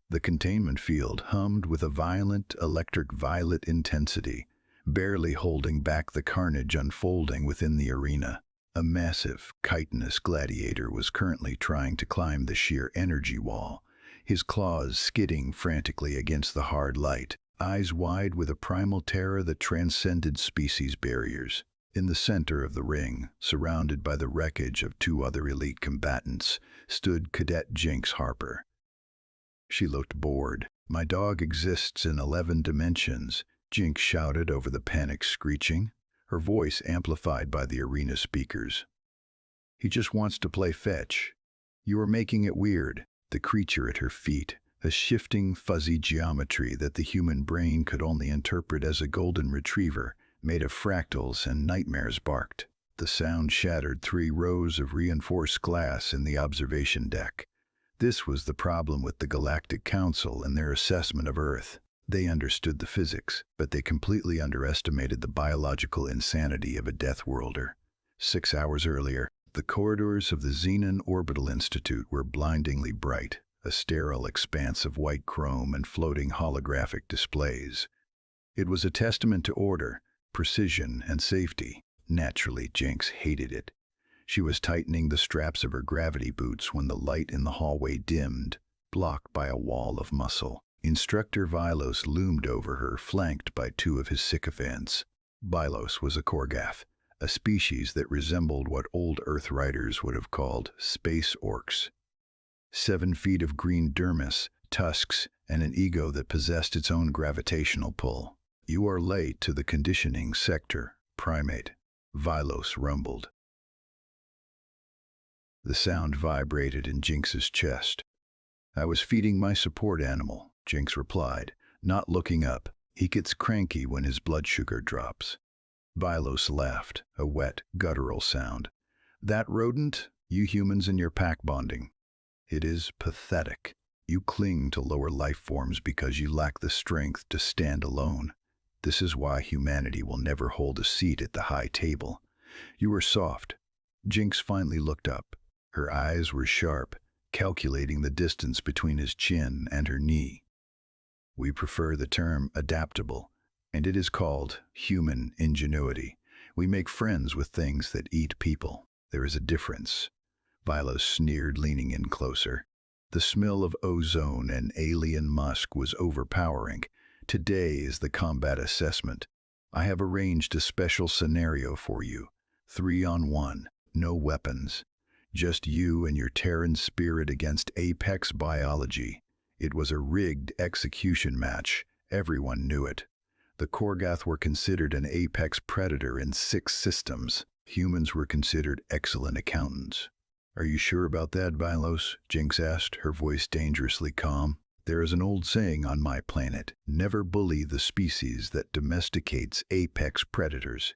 The containment field hummed with a violent electric violet intensity, barely holding back the carnage unfolding within the arena. A massive, chitinous gladiator was currently trying to climb the sheer energy wall, his claws skidding frantically against the hard light, eyes wide with a primal terror that transcended species barriers. In the center of the ring, surrounded by the wreckage of two other elite combatants, stood Cadet Jinx Harper. She looked bored. "My dog exists in 11 dimensions," Jinx shouted over the panicked screeching, her voice amplified by the arena speakers. "He just wants to play fetch. You are making it weird." The creature at her feet, a shifting, fuzzy geometry that the human brain could only interpret as a golden retriever, made of fractals and nightmares, barked. The sound shattered 3 rows of reinforced glass in the observation deck. This was the problem with the Galactic Council and their assessment of Earth. They understood the physics, but they completely underestimated the biological insanity of a Death Worlder. 6 hours earlier, the corridors of the Xenon Orbital Institute were blindingly bright, a sterile expanse of white chrome and floating holographic displays. It was a testament to order, precision, and safety. Naturally, Jinx hated it. She was tightening the straps of her gravity boots when the light in the hallway dimmed, blocked by a wall of muscle. Instructor Vilos loomed over her, flanked by 2 of his sycophants. Vilos was a Korgath, a species that resembled what old Earth writers would have called Space Orcs. 7 feet of green dermis, tusks, and an ego that possessed its own gravitational pull. "You are late to the conditioning sector, primate," Vilos rumbled. The sound vibrated in Jinx's chest. "I was feeding my support animal," Jinx replied, not looking up. "He gets cranky when his blood sugar drops." Vilos laughed, a wet, guttural sound. "That rodent? You humans and your pack bonding. It is pathetic. You cling to lower life forms because you lack the strength to stand alone. This is why humanity will never hold a seat at the high table. You are soft." Jinx finally looked up. Her eyes were sharp, calculating the distance between his chin and her knee. "We prefer the term adaptable, and it is called human ingenuity. We make friends with things that eat people. There is a difference." Vilos sneered, leaning in closer. The smell of ozone and alien musk was overpowering. "Today is the combat assessment. I have arranged a special scenario for you. 3-on-1, no weapons. Just you and your Terran spirit against Apex biology." It was a rigged execution match. Everyone knew it. The Korgath were considered an apex predator in 6 systems. Humans were considered excellent accountants. "Are you sure about that, Vilos?" Jinx asked, her voice dangerously calm. "There is an old saying on my planet, never bully the species that domesticates apex predators."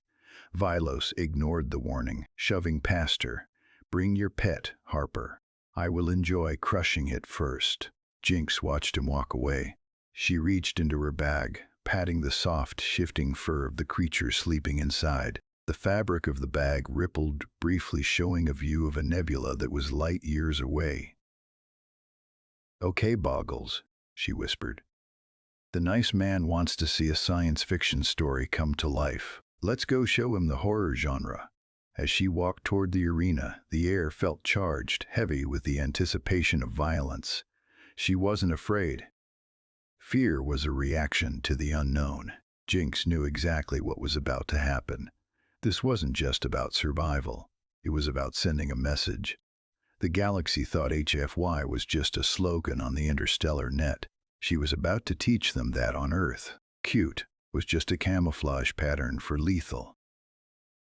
Vilos ignored the warning, shoving past her. "Bring your pet, Harper. I will enjoy crushing it first." Jinx watched him walk away. She reached into her bag, patting the soft, shifting fur of the creature sleeping inside. The fabric of the bag rippled, briefly showing a view of a nebula that was light years away. "Okay, Boggles," she whispered. "The nice man wants to see a science fiction story come to life. Let's go show him the horror genre." As she walked toward the arena, the air felt charged, heavy with the anticipation of violence. She wasn't afraid. Fear was a reaction to the unknown. Jinx knew exactly what was about to happen. This wasn't just about survival. It was about sending a message. The galaxy thought HFY was just a slogan on the interstellar net. She was about to teach them that on Earth, cute was just a camouflage pattern for lethal.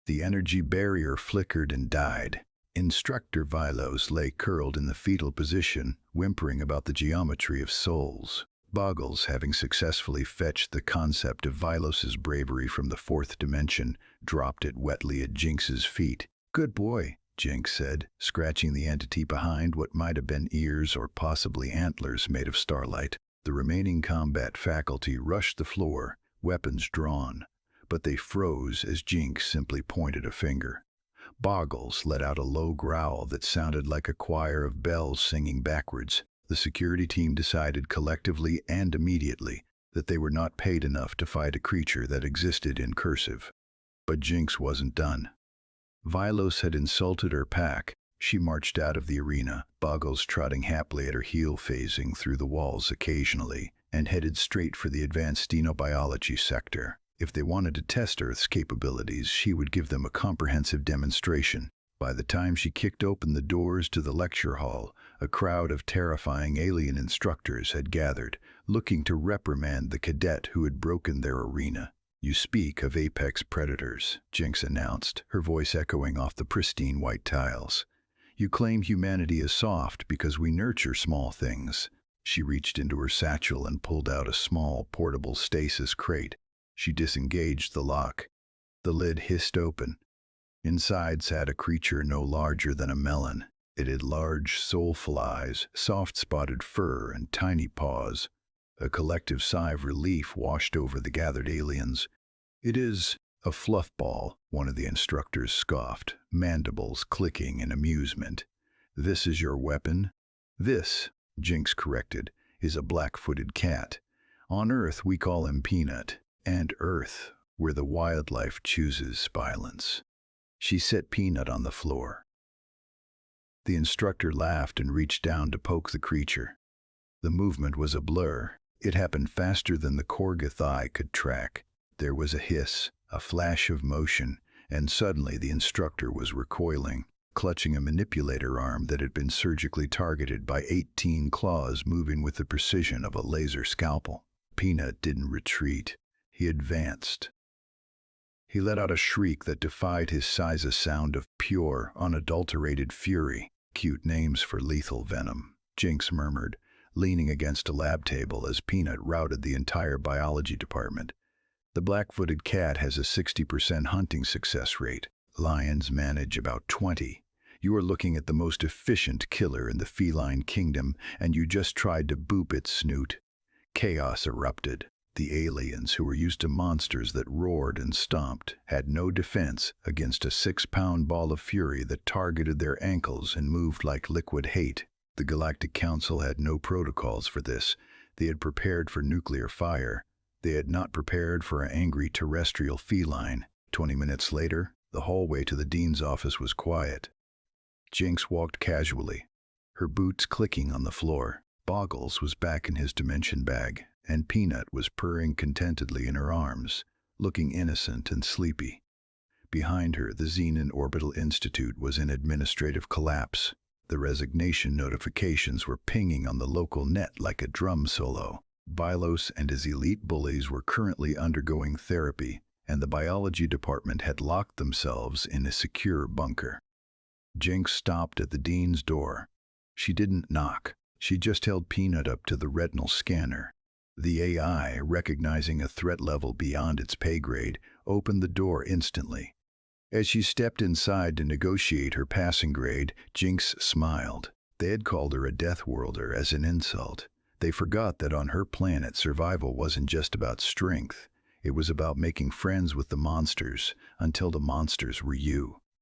The energy barrier flickered and died. Instructor Vilos lay curled in the fetal position, whimpering about the geometry of souls. Boggles, having successfully fetched the concept of Vilos's bravery from the 4th dimension, dropped it wetly at Jinx's feet. "Good boy," Jinx said, scratching the entity behind what might have been ears or possibly antlers made of starlight. The remaining combat faculty rushed the floor, weapons drawn, but they froze as Jinx simply pointed a finger. Boggles let out a low growl that sounded like a choir of bells singing backwards. The security team decided collectively and immediately that they were not paid enough to fight a creature that existed in cursive. But Jinx wasn't done. Vilos had insulted her pack. She marched out of the arena, Boggles trotting happily at her heel, phasing through the walls occasionally, and headed straight for the advanced xenobiology sector. If they wanted to test Earth's capabilities, she would give them a comprehensive demonstration. By the time she kicked open the doors to the lecture hall, a crowd of terrifying alien instructors had gathered, looking to reprimand the cadet who had broken their arena. "You speak of apex predators," Jinx announced, her voice echoing off the pristine white tiles. "You claim humanity is soft because we nurture small things." She reached into her satchel and pulled out a small, portable stasis crate. She disengaged the lock. The lid hissed open. Inside sat a creature no larger than a melon. It had large, soulful eyes, soft spotted fur, and tiny paws. A collective sigh of relief washed over the gathered aliens. "It is a fluff ball," one of the instructors scoffed, mandibles clicking in amusement. "This is your weapon?" "This," Jinx corrected, "is a black-footed cat. On Earth we call him Peanut. And Earth, where the wildlife chooses violence." She set Peanut on the floor. The instructor laughed and reached down to poke the creature. The movement was a blur. It happened faster than the Korgoth eye could track. There was a hiss, a flash of motion, and suddenly the instructor was recoiling, clutching a manipulator arm that had been surgically targeted by 18 claws moving with the precision of a laser scalpel. Peanut didn't retreat. He advanced. He let out a shriek that defied his size, a sound of pure, unadulterated fury. "Cute names for lethal venom," Jinx murmured, leaning against a lab table as Peanut routed the entire biology department. "The black-footed cat has a 60% hunting success rate. Lions manage about 20. You are looking at the most efficient killer in the feline kingdom, and you just tried to boop its snoot." Chaos erupted. The aliens, who were used to monsters that roared and stomped, had no defense against a 6-pound ball of fury that targeted their ankles and moved like liquid hate. The Galactic Council had no protocols for this. They had prepared for nuclear fire. They had not prepared for an angry terrestrial feline. 20 minutes later, the hallway to the dean's office was quiet. Jinx walked casually, her boots clicking on the floor. Boggles was back in his dimension bag, and Peanut was purring contentedly in her arms, looking innocent and sleepy. Behind her, the Xenon Orbital Institute was in administrative collapse. The resignation notifications were pinging on the local net like a drum solo. Vilos and his elite bullies were currently undergoing therapy, and the biology department had locked themselves in a secure bunker. Jinx stopped at the dean's door. She didn't knock. She just held Peanut up to the retinal scanner. The AI, recognizing a threat level beyond its pay grade, opened the door instantly. As she stepped inside to negotiate her passing grade, Jinx smiled. They had called her a Death Worlder as an insult. They forgot that on her planet, survival wasn't just about strength. It was about making friends with the monsters until the monsters were you.